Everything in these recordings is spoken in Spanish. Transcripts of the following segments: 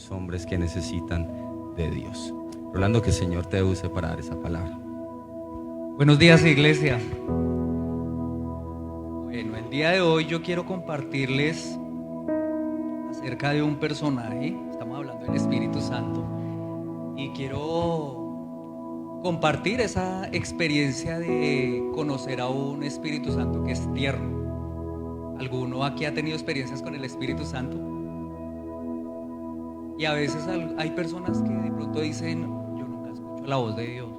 los hombres que necesitan de Dios. Rolando, que el Señor te use para dar esa palabra. Buenos días, iglesia. Bueno, el día de hoy yo quiero compartirles acerca de un personaje. Estamos hablando del Espíritu Santo y quiero compartir esa experiencia de conocer a un Espíritu Santo que es tierno. ¿Alguno aquí ha tenido experiencias con el Espíritu Santo? Y a veces hay personas que de pronto dicen: yo nunca escucho la voz de Dios,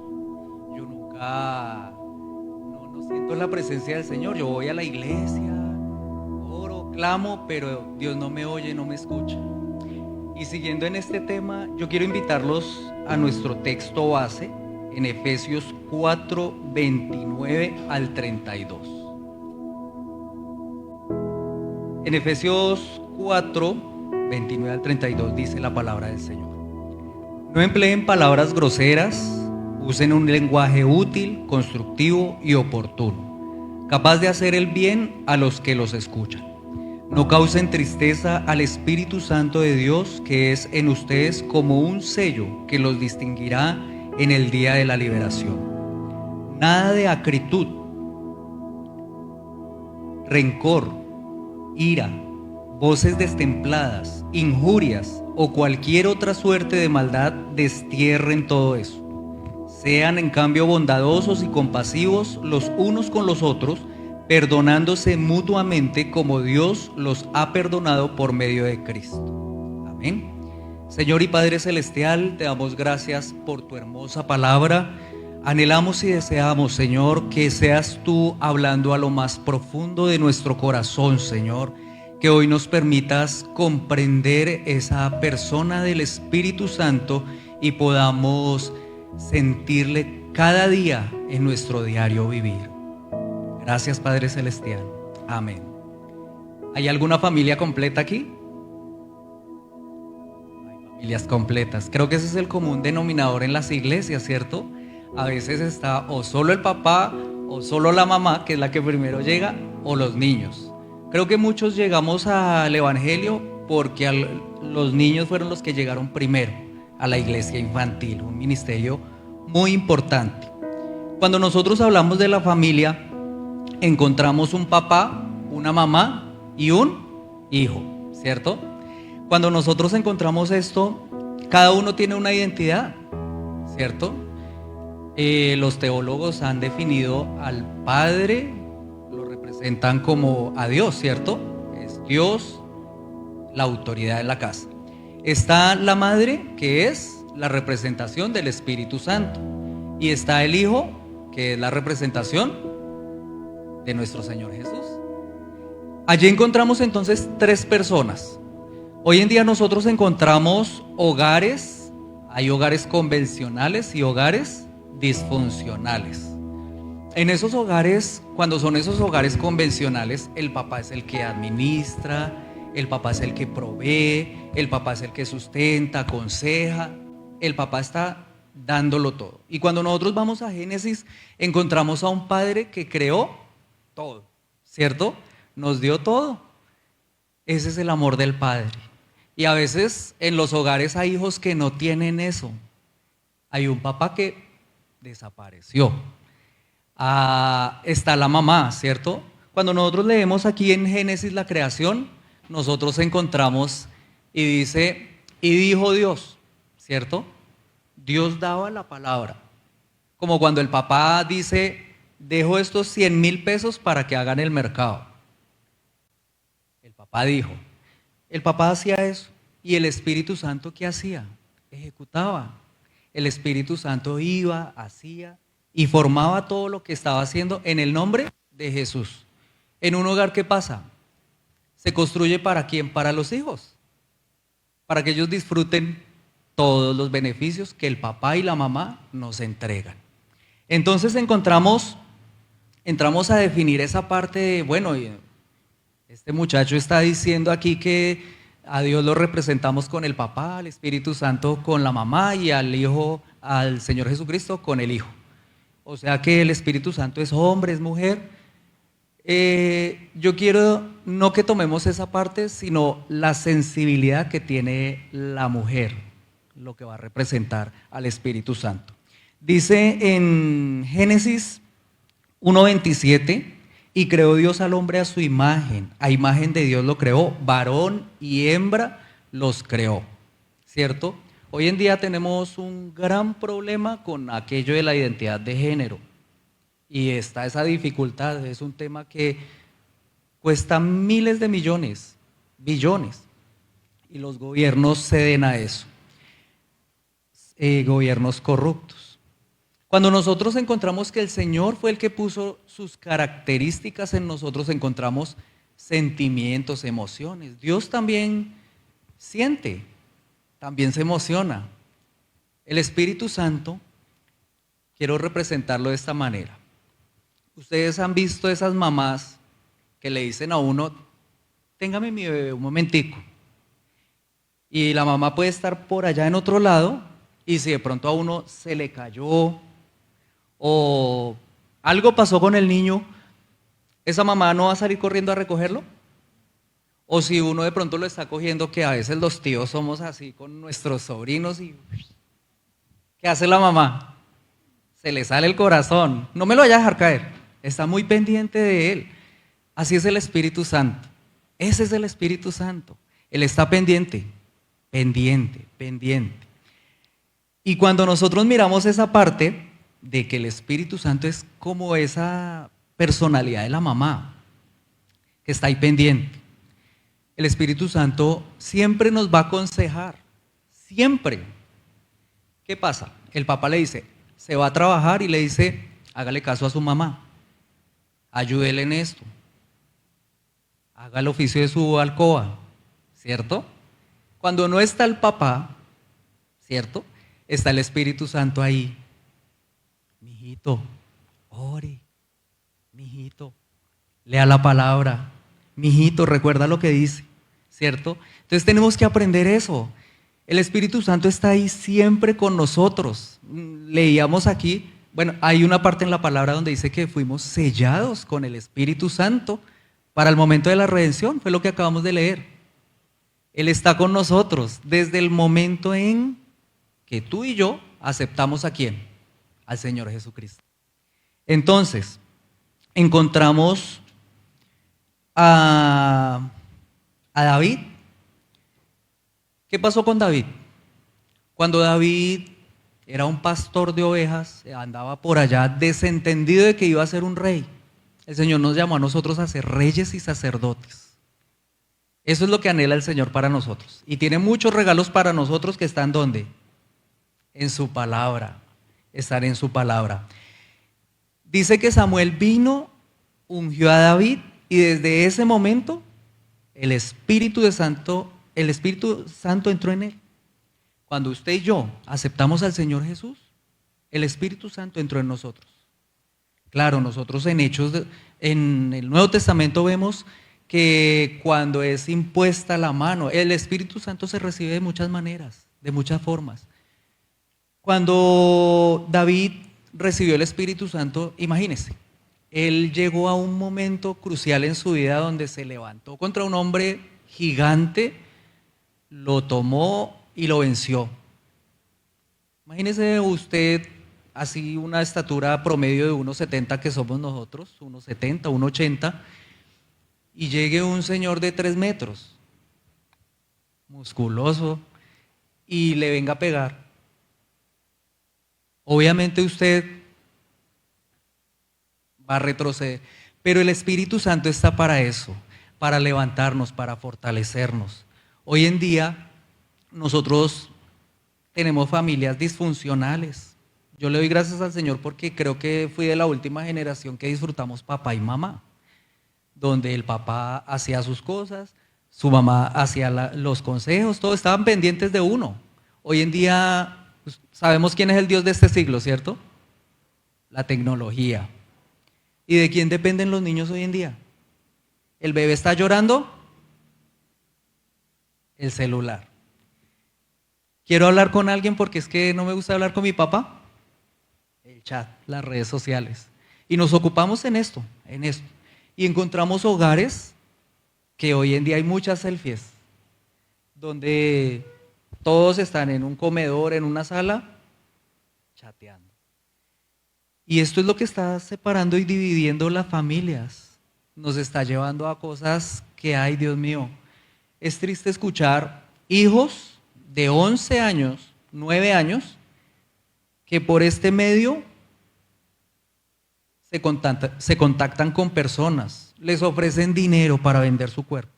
yo nunca no siento la presencia del Señor, yo voy a la iglesia, oro, clamo, pero Dios no me oye, no me escucha. Y siguiendo en este tema, yo quiero invitarlos a nuestro texto base en Efesios 4, 29 al 32. En Efesios 4, 29 al 32 dice la palabra del Señor: no empleen palabras groseras, usen un lenguaje útil, constructivo y oportuno, capaz de hacer el bien a los que los escuchan. No causen tristeza al Espíritu Santo de Dios, que es en ustedes como un sello que los distinguirá en el día de la liberación. Nada de acritud, rencor, ira, voces destempladas, injurias o cualquier otra suerte de maldad. Destierren todo eso. Sean en cambio bondadosos y compasivos los unos con los otros, perdonándose mutuamente como Dios los ha perdonado por medio de Cristo. Amén. Señor y Padre Celestial, te damos gracias por tu hermosa palabra. Anhelamos y deseamos, Señor, que seas tú hablando a lo más profundo de nuestro corazón, Señor. Que hoy nos permitas comprender esa persona del Espíritu Santo y podamos sentirle cada día en nuestro diario vivir. Gracias, Padre Celestial. Amén. ¿Hay alguna familia completa aquí? Hay familias completas. Creo que ese es el común denominador en las iglesias, ¿cierto? A veces está o solo el papá o solo la mamá, que es la que primero llega, o los niños. Creo que muchos llegamos al Evangelio porque los niños fueron los que llegaron primero a la iglesia infantil, un ministerio muy importante. Cuando nosotros hablamos de la familia, encontramos un papá, una mamá y un hijo, ¿cierto? Cuando nosotros encontramos esto, cada uno tiene una identidad, ¿cierto? Los teólogos han definido al padre, lo representan como a Dios, ¿cierto? Es Dios la autoridad en la casa. Está la madre, que es la representación del Espíritu Santo, y está el hijo, que es la representación de nuestro Señor Jesús. Allí encontramos entonces tres personas. Hoy en día nosotros encontramos hogares, hay hogares convencionales y hogares disfuncionales. En esos hogares, cuando son esos hogares convencionales, el papá es el que administra, el papá es el que provee, el papá es el que sustenta, aconseja, el papá está dándolo todo. Y cuando nosotros vamos a Génesis, encontramos a un padre que creó todo, ¿cierto? Nos dio todo. Ese es el amor del padre. Y a veces en los hogares hay hijos que no tienen eso. Hay un papá que desapareció. Está la mamá, ¿cierto? Cuando nosotros leemos aquí en Génesis la creación, nosotros encontramos y dice: y dijo Dios, ¿cierto? Dios daba la palabra. Como cuando el papá dice: dejo estos 100,000 pesos para que hagan el mercado. El papá dijo. El papá hacía eso. ¿Y el Espíritu Santo qué hacía? Ejecutaba. El Espíritu Santo iba, hacía y formaba todo lo que estaba haciendo en el nombre de Jesús. En un hogar, ¿qué pasa? ¿Se construye para quién? Para los hijos. Para que ellos disfruten todos los beneficios que el papá y la mamá nos entregan. Entonces entramos a definir esa parte de, bueno, este muchacho está diciendo aquí que a Dios lo representamos con el papá, al Espíritu Santo con la mamá y al Hijo, al Señor Jesucristo con el Hijo. O sea que el Espíritu Santo es hombre, es mujer. Yo quiero no que tomemos esa parte, sino la sensibilidad que tiene la mujer, lo que va a representar al Espíritu Santo. Dice en Génesis 1:27, y creó Dios al hombre a su imagen, a imagen de Dios lo creó, varón y hembra los creó, ¿cierto? Hoy en día tenemos un gran problema con aquello de la identidad de género. Y está esa dificultad, es un tema que cuesta miles de millones, billones, y los gobiernos ceden a eso, gobiernos corruptos. Cuando nosotros encontramos que el Señor fue el que puso sus características en nosotros, encontramos sentimientos, emociones. Dios también siente, también se emociona. El Espíritu Santo, quiero representarlo de esta manera. Ustedes han visto esas mamás que le dicen a uno, téngame mi bebé un momentico. Y la mamá puede estar por allá en otro lado y si de pronto a uno se le cayó o algo pasó con el niño, ¿esa mamá no va a salir corriendo a recogerlo? O si uno de pronto lo está cogiendo, que a veces los tíos somos así con nuestros sobrinos y ¿qué hace la mamá? Se le sale el corazón, no me lo vaya a dejar caer. Está muy pendiente de él. Así es el Espíritu Santo. Ese es el Espíritu Santo. Él está pendiente, pendiente, pendiente. Y cuando nosotros miramos esa parte de que el Espíritu Santo es como esa personalidad de la mamá, que está ahí pendiente. El Espíritu Santo siempre nos va a aconsejar, siempre. ¿Qué pasa? El papá le dice, se va a trabajar y le dice, hágale caso a su mamá. Ayúdele en esto, haga el oficio de su alcoba, ¿cierto? Cuando no está el papá, ¿cierto? Está el Espíritu Santo ahí. Mijito, ore, mijito, lea la palabra, mijito, recuerda lo que dice, ¿cierto? Entonces tenemos que aprender eso. El Espíritu Santo está ahí siempre con nosotros. Leíamos aquí. Bueno, hay una parte en la palabra donde dice que fuimos sellados con el Espíritu Santo para el momento de la redención, fue lo que acabamos de leer. Él está con nosotros desde el momento en que tú y yo aceptamos ¿a quién? Al Señor Jesucristo. Entonces, encontramos a David. ¿Qué pasó con David? Cuando David era un pastor de ovejas, andaba por allá desentendido de que iba a ser un rey. El Señor nos llamó a nosotros a ser reyes y sacerdotes. Eso es lo que anhela el Señor para nosotros. Y tiene muchos regalos para nosotros que están ¿dónde? En su palabra. Están en su palabra. Dice que Samuel vino, ungió a David y desde ese momento el Espíritu Santo entró en él. Cuando usted y yo aceptamos al Señor Jesús, el Espíritu Santo entró en nosotros. Claro, nosotros en en el Nuevo Testamento vemos que cuando es impuesta la mano, el Espíritu Santo se recibe de muchas maneras, de muchas formas. Cuando David recibió el Espíritu Santo, imagínese, él llegó a un momento crucial en su vida donde se levantó contra un hombre gigante, lo tomó y lo venció. Imagínese usted así una estatura promedio de 1,70 que somos nosotros, 1,70, 1,80, y llegue un señor de 3 metros, musculoso, y le venga a pegar. Obviamente usted va a retroceder, pero el Espíritu Santo está para eso, para levantarnos, para fortalecernos. Hoy en día nosotros tenemos familias disfuncionales. Yo le doy gracias al Señor porque creo que fui de la última generación que disfrutamos papá y mamá, donde el papá hacía sus cosas, su mamá hacía los consejos, todos estaban pendientes de uno. Hoy en día pues, sabemos quién es el Dios de este siglo, ¿cierto? La tecnología. ¿Y de quién dependen los niños hoy en día? ¿El bebé está llorando? El celular. ¿Quiero hablar con alguien porque es que no me gusta hablar con mi papá? El chat, las redes sociales. Y nos ocupamos en esto, en esto. Y encontramos hogares que hoy en día hay muchas selfies, donde todos están en un comedor, en una sala, chateando. Y esto es lo que está separando y dividiendo las familias. Nos está llevando a cosas que, ay Dios mío, es triste escuchar hijos de 11 años, 9 años, que por este medio se contactan con personas, les ofrecen dinero para vender su cuerpo.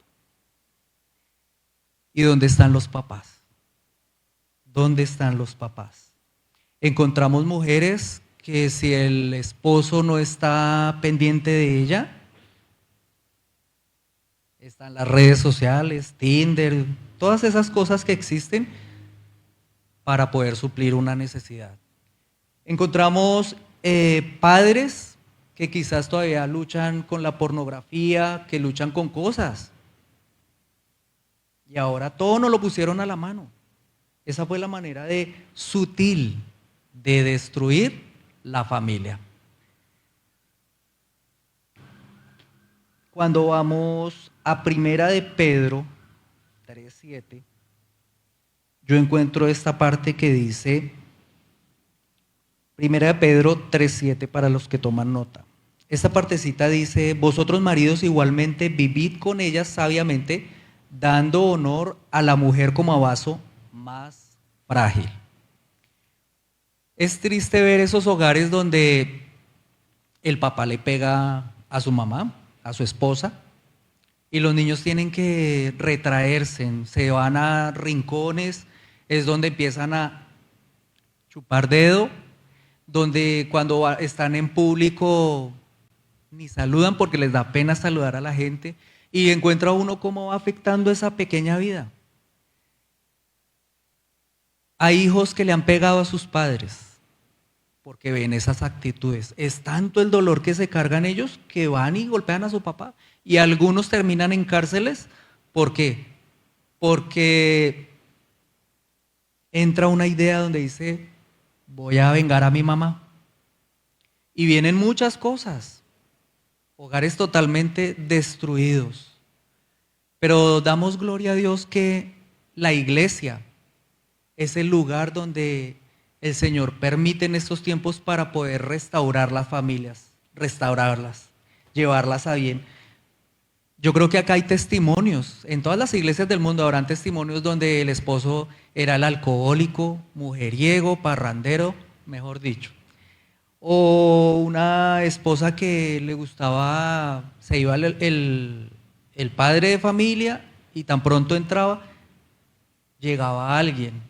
¿Y dónde están los papás? ¿Dónde están los papás? Encontramos mujeres que si el esposo no está pendiente de ella, están las redes sociales, Tinder, todas esas cosas que existen para poder suplir una necesidad. Encontramos padres que quizás todavía luchan con la pornografía, que luchan con cosas. Y ahora todo nos lo pusieron a la mano. Esa fue la manera sutil de destruir la familia. Cuando vamos a Primera de Pedro 3:7, yo encuentro esta parte que dice, Primera de Pedro 3:7 para los que toman nota. Esta partecita dice, vosotros maridos igualmente vivid con ellas sabiamente, dando honor a la mujer como a vaso más frágil. Es triste ver esos hogares donde el papá le pega a su mamá, a su esposa, y los niños tienen que retraerse, se van a rincones, es donde empiezan a chupar dedo, donde cuando están en público ni saludan porque les da pena saludar a la gente, y encuentra uno cómo va afectando esa pequeña vida. Hay hijos que le han pegado a sus padres porque ven esas actitudes. Es tanto el dolor que se cargan ellos que van y golpean a su papá. Y algunos terminan en cárceles. ¿Por qué? Porque entra una idea donde dice, voy a vengar a mi mamá. Y vienen muchas cosas. Hogares totalmente destruidos. Pero damos gloria a Dios que la iglesia es el lugar donde el Señor permite en estos tiempos para poder restaurar las familias, restaurarlas, llevarlas a bien. Yo creo que acá hay testimonios, en todas las iglesias del mundo habrán testimonios donde el esposo era el alcohólico, mujeriego, parrandero, mejor dicho. O una esposa que le gustaba, se iba el padre de familia y tan pronto entraba, llegaba alguien.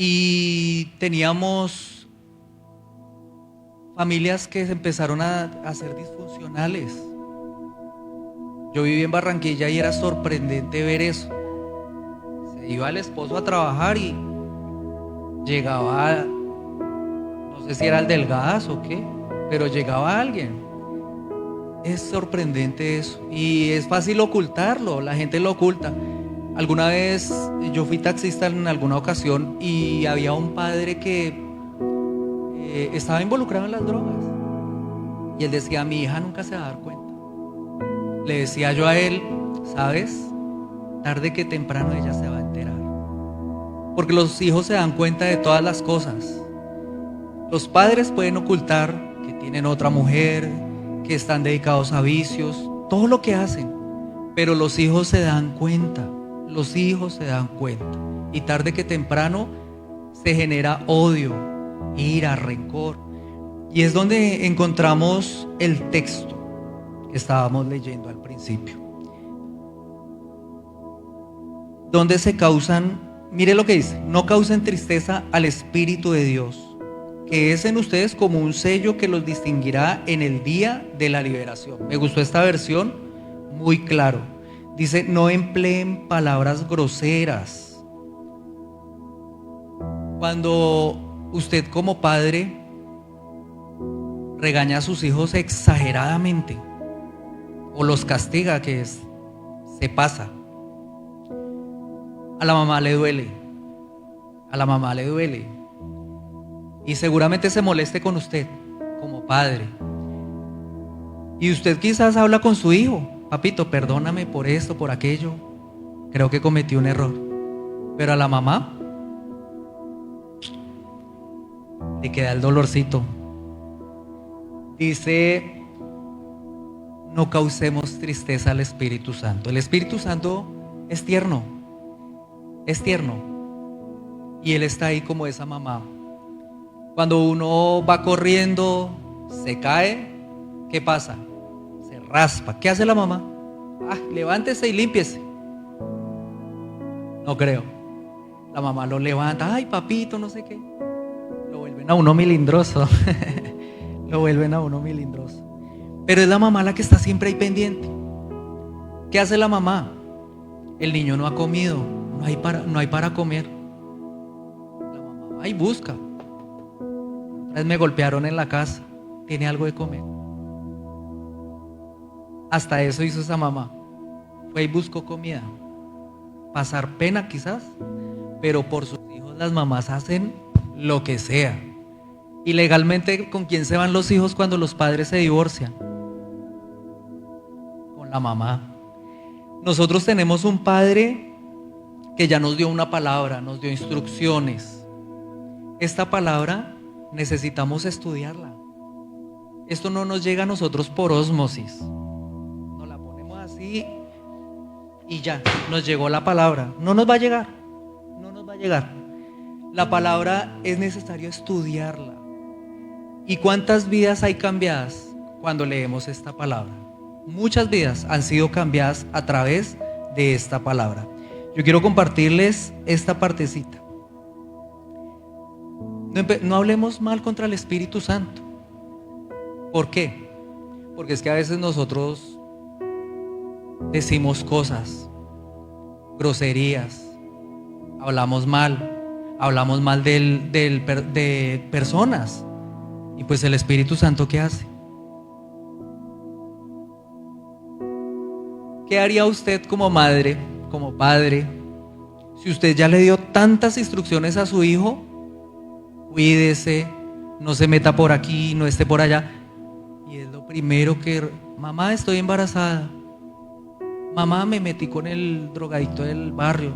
Y teníamos familias que se empezaron a ser disfuncionales. Yo viví en Barranquilla y era sorprendente ver eso. Se iba el esposo a trabajar y llegaba, no sé si era el del gas o qué, pero llegaba alguien. Es sorprendente eso y es fácil ocultarlo, la gente lo oculta. Alguna vez yo fui taxista en alguna ocasión y había un padre que estaba involucrado en las drogas y él decía, mi hija nunca se va a dar cuenta. Le decía yo a él, ¿sabes? Tarde que temprano ella se va a enterar, porque los hijos se dan cuenta de todas las cosas. Los padres pueden ocultar que tienen otra mujer, que están dedicados a vicios, todo lo que hacen, pero los hijos se dan cuenta. Los hijos se dan cuenta y tarde que temprano se genera odio, ira, rencor. Y es donde encontramos el texto que estábamos leyendo al principio, donde se causan, mire lo que dice, no causen tristeza al Espíritu de Dios, que es en ustedes como un sello que los distinguirá en el día de la liberación. Me gustó esta versión, muy claro. Dice, no empleen palabras groseras. Cuando usted como padre regaña a sus hijos exageradamente o los castiga, se pasa, a la mamá le duele, y seguramente se moleste con usted como padre. Y usted quizás habla con su hijo: papito, perdóname por esto, por aquello, creo que cometí un error. Pero a la mamá le queda el dolorcito. Dice: no causemos tristeza al Espíritu Santo. El Espíritu Santo es tierno, es tierno. Y Él está ahí como esa mamá. Cuando uno va corriendo, se cae, ¿qué pasa? Se raspa. ¿Qué hace la mamá? Levántese y límpiese. No creo. La mamá lo levanta: ay, papito, no sé qué. Lo vuelven a uno milindroso. Lo vuelven a uno milindroso. Pero es la mamá la que está siempre ahí pendiente. ¿Qué hace la mamá? El niño no ha comido, no hay para comer. La mamá va y busca. Me golpearon en la casa, tiene algo de comer. Hasta eso hizo esa mamá. Fue y buscó comida. Pasar pena quizás, pero por sus hijos las mamás hacen lo que sea. Y legalmente, ¿con quién se van los hijos cuando los padres se divorcian? Con la mamá. Nosotros tenemos un padre que ya nos dio una palabra, nos dio instrucciones. Esta palabra necesitamos estudiarla. Esto no nos llega a nosotros por ósmosis. Nos la ponemos así y ya, nos llegó la palabra. No nos va a llegar, no nos va a llegar. La palabra es necesario estudiarla. ¿Y cuántas vidas hay cambiadas cuando leemos esta palabra? Muchas vidas han sido cambiadas a través de esta palabra. Yo quiero compartirles esta partecita. No hablemos mal contra el Espíritu Santo. ¿Por qué? Porque es que a veces nosotros decimos cosas, groserías, hablamos mal de personas. Y pues el Espíritu Santo, ¿qué hace? ¿Qué haría usted como madre, como padre, si usted ya le dio tantas instrucciones a su hijo? Cuídese, no se meta por aquí, no esté por allá. Y es lo primero que: mamá, estoy embarazada. Mamá, me metí con el drogadicto del barrio.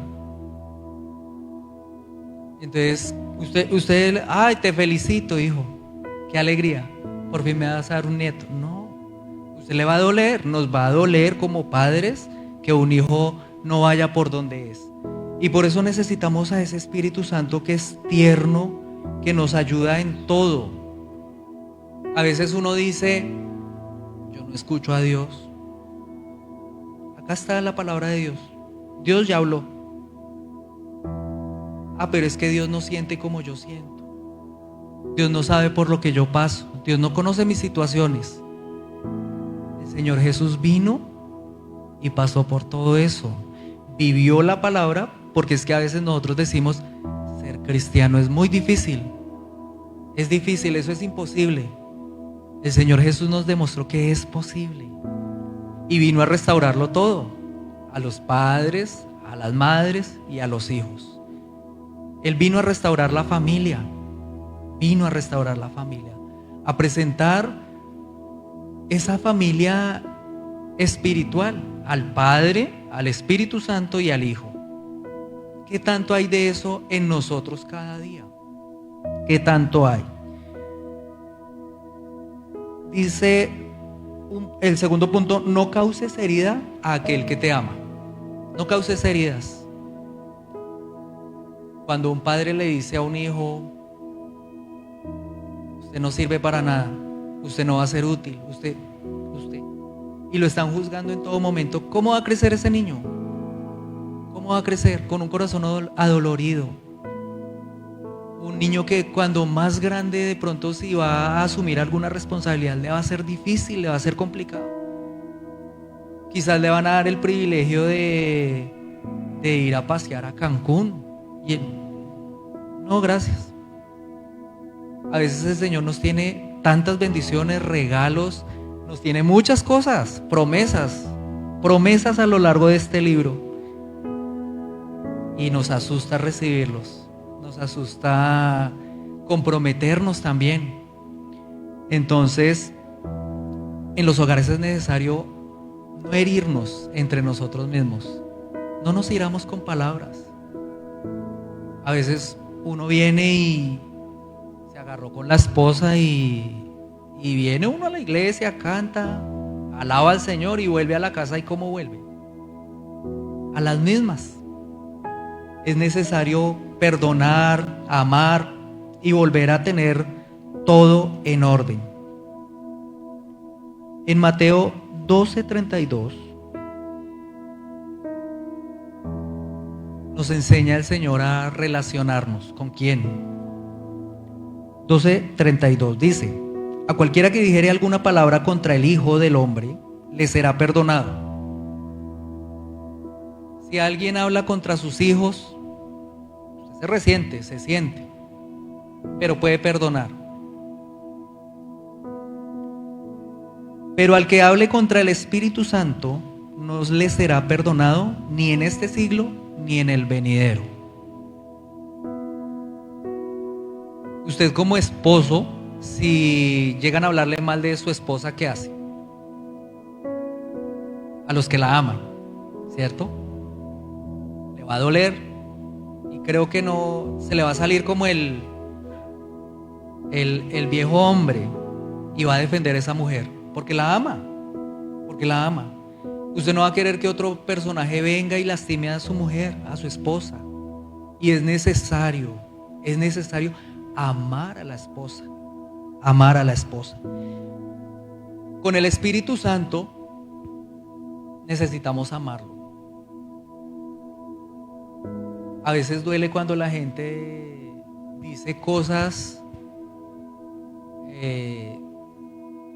Entonces, usted, ay, te felicito, hijo. Qué alegría, por fin me vas a dar un nieto. No, usted le va a doler, nos va a doler como padres que un hijo no vaya por donde es. Y por eso necesitamos a ese Espíritu Santo que es tierno, que nos ayuda en todo. A veces uno dice: yo no escucho a Dios. Acá está la palabra de Dios. Dios ya habló. Pero es que Dios no siente como yo siento. Dios no sabe por lo que yo paso. Dios no conoce mis situaciones. El Señor Jesús vino y pasó por todo eso. Vivió la palabra, porque es que a veces nosotros decimos: ser cristiano es muy difícil. Es difícil, eso es imposible. El Señor Jesús nos demostró que es posible. Y vino a restaurarlo todo. A los padres, a las madres y a los hijos. Él vino a restaurar la familia. Vino a restaurar la familia. A presentar esa familia espiritual al Padre, al Espíritu Santo y al Hijo. ¿Qué tanto hay de eso en nosotros cada día? ¿Qué tanto hay? Dice el segundo punto: no causes herida a aquel que te ama. No causes heridas. Cuando un padre le dice a un hijo: usted no sirve para nada, usted no va a ser útil, usted, y lo están juzgando en todo momento, ¿cómo va a crecer ese niño? ¿Cómo va a crecer? Con un corazón adolorido. Un niño que cuando más grande, de pronto, si va a asumir alguna responsabilidad, le va a ser difícil, le va a ser complicado. Quizás le van a dar el privilegio de ir a pasear a Cancún y él: no, gracias. A veces el Señor nos tiene tantas bendiciones, regalos, nos tiene muchas cosas, promesas a lo largo de este libro. Y nos asusta recibirlos, nos asusta comprometernos también. Entonces, En los hogares es necesario no herirnos entre nosotros mismos. No nos hiramos con palabras. A veces uno viene y se agarró con la esposa y viene uno a la iglesia, canta, alaba al Señor y vuelve a la casa. ¿Y cómo vuelve? A las mismas. Es necesario perdonar, amar y volver a tener todo en orden. En Mateo 12:32 nos enseña el Señor a relacionarnos. ¿Con quién? 12:32 dice: a cualquiera que dijere alguna palabra contra el Hijo del Hombre, le será perdonado. Si alguien habla contra sus hijos, se resiente, se siente, pero puede perdonar. Pero al que hable contra el Espíritu Santo, no le será perdonado ni en este siglo ni en el venidero. Usted como esposo, si llegan a hablarle mal de su esposa, ¿qué hace? A los que la aman, ¿cierto? Le va a doler y creo que no se le va a salir como el viejo hombre y va a defender a esa mujer porque la ama, porque la ama. Usted no va a querer que otro personaje venga y lastime a su mujer, a su esposa. Y es necesario amar a la esposa. Amar a la esposa. Con el Espíritu Santo necesitamos amarlo. A veces duele cuando la gente dice cosas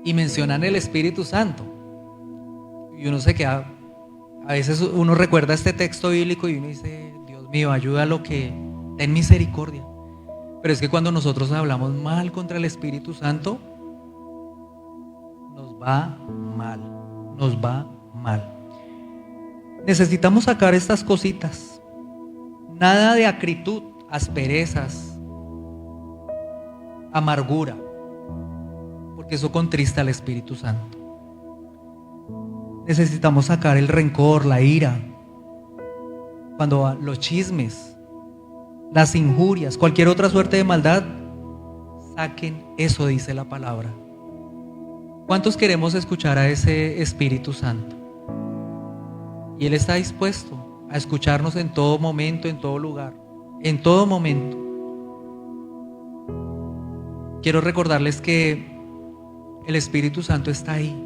y mencionan el Espíritu Santo. Y uno se queda, a veces uno recuerda este texto bíblico y uno dice: Dios mío, ayúdalo, que ten misericordia. Pero es que cuando nosotros hablamos mal contra el Espíritu Santo, nos va mal, nos va mal. Necesitamos sacar estas cositas. Nada de acritud, asperezas, amargura, porque eso contrista al Espíritu Santo. Necesitamos sacar el rencor, la ira, cuando los chismes, las injurias, cualquier otra suerte de maldad, saquen eso, dice la palabra. ¿Cuántos queremos escuchar a ese Espíritu Santo? Y Él está dispuesto a escucharnos en todo momento, en todo lugar, en todo momento. Quiero recordarles que el Espíritu Santo está ahí,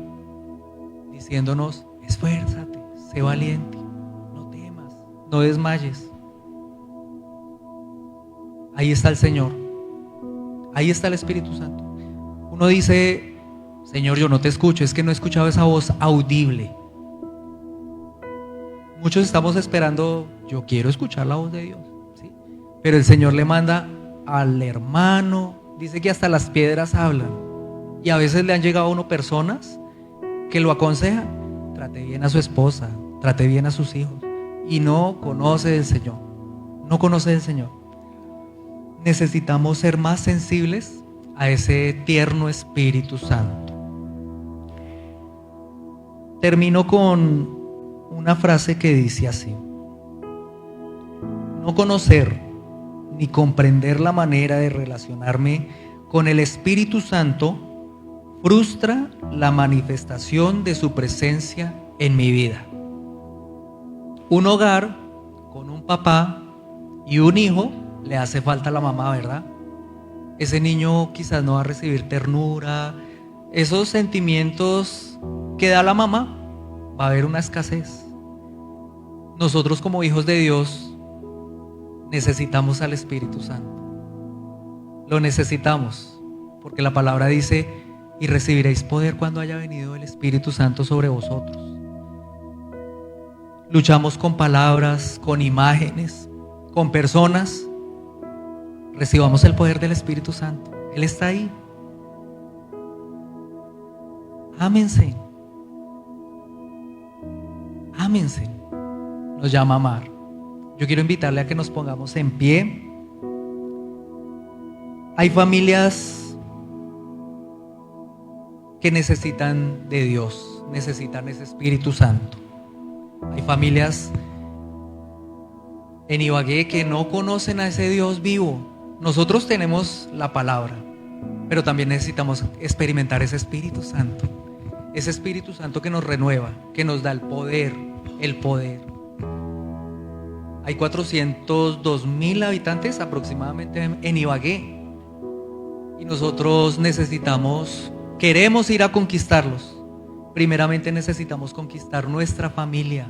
diciéndonos: esfuérzate, sé valiente, no temas, no desmayes. Ahí está el Señor, ahí está el Espíritu Santo. Uno dice: Señor, yo no te escucho, es que no he escuchado esa voz audible. Muchos estamos esperando: yo quiero escuchar la voz de Dios, ¿sí? Pero el Señor le manda al hermano, dice que hasta las piedras hablan. Y a veces le han llegado a uno personas que lo aconsejan: trate bien a su esposa, trate bien a sus hijos, y no conoce del Señor, no conoce del Señor. Necesitamos ser más sensibles a ese tierno Espíritu Santo. Termino con una frase que dice así: no conocer ni comprender la manera de relacionarme con el Espíritu Santo frustra la manifestación de su presencia en mi vida. Un hogar con un papá y un hijo, le hace falta a la mamá, ¿verdad? Ese niño quizás no va a recibir ternura, esos sentimientos que da la mamá, va a haber una escasez. Nosotros como hijos de Dios necesitamos al Espíritu Santo. Lo necesitamos, porque la palabra dice: y recibiréis poder cuando haya venido el Espíritu Santo sobre vosotros. Luchamos con palabras, con imágenes, con personas. Recibamos el poder del Espíritu Santo. Él está ahí. Ámense. Ámense. Nos llama a amar. Yo quiero invitarle a que nos pongamos en pie. Hay familias que necesitan de Dios, necesitan ese Espíritu Santo. Hay familias en Ibagué que no conocen a ese Dios vivo. Nosotros tenemos la palabra, pero también necesitamos experimentar ese Espíritu Santo. Ese Espíritu Santo que nos renueva, que nos da el poder, el poder. Hay 402.000 habitantes aproximadamente en Ibagué. Y nosotros queremos ir a conquistarlos. Primeramente necesitamos conquistar nuestra familia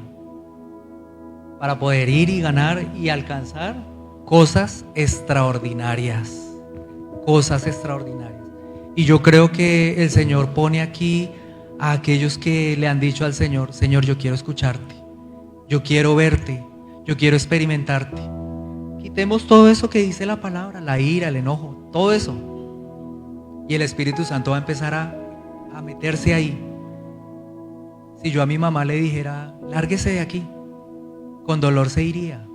para poder ir y ganar y alcanzar cosas extraordinarias. Cosas extraordinarias. Y yo creo que el Señor pone aquí a aquellos que le han dicho al Señor: Señor, yo quiero escucharte, yo quiero verte, yo quiero experimentarte. Quitemos todo eso que dice la palabra, la ira, el enojo, todo eso. Y el Espíritu Santo va a empezar a meterse ahí. Si yo a mi mamá le dijera: lárguese de aquí, con dolor se iría.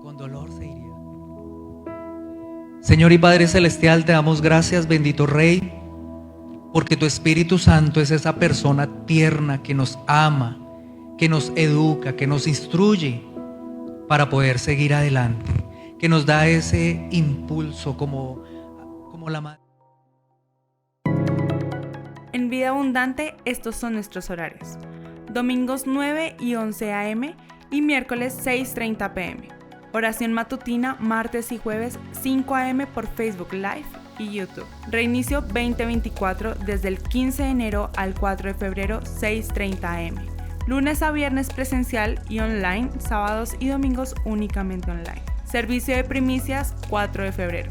Con dolor se iría. Señor y Padre Celestial, te damos gracias, bendito Rey, porque tu Espíritu Santo es esa persona tierna que nos ama, que nos educa, que nos instruye para poder seguir adelante, que nos da ese impulso como la madre. En Vida Abundante, estos son nuestros horarios: domingos 9 y 11 a.m. y miércoles 6:30 p.m. Oración matutina martes y jueves 5 a.m. por Facebook Live y YouTube. Reinicio 2024 desde el 15 de enero al 4 de febrero 6:30 a.m. Lunes a viernes presencial y online, sábados y domingos únicamente online. Servicio de primicias 4 de febrero.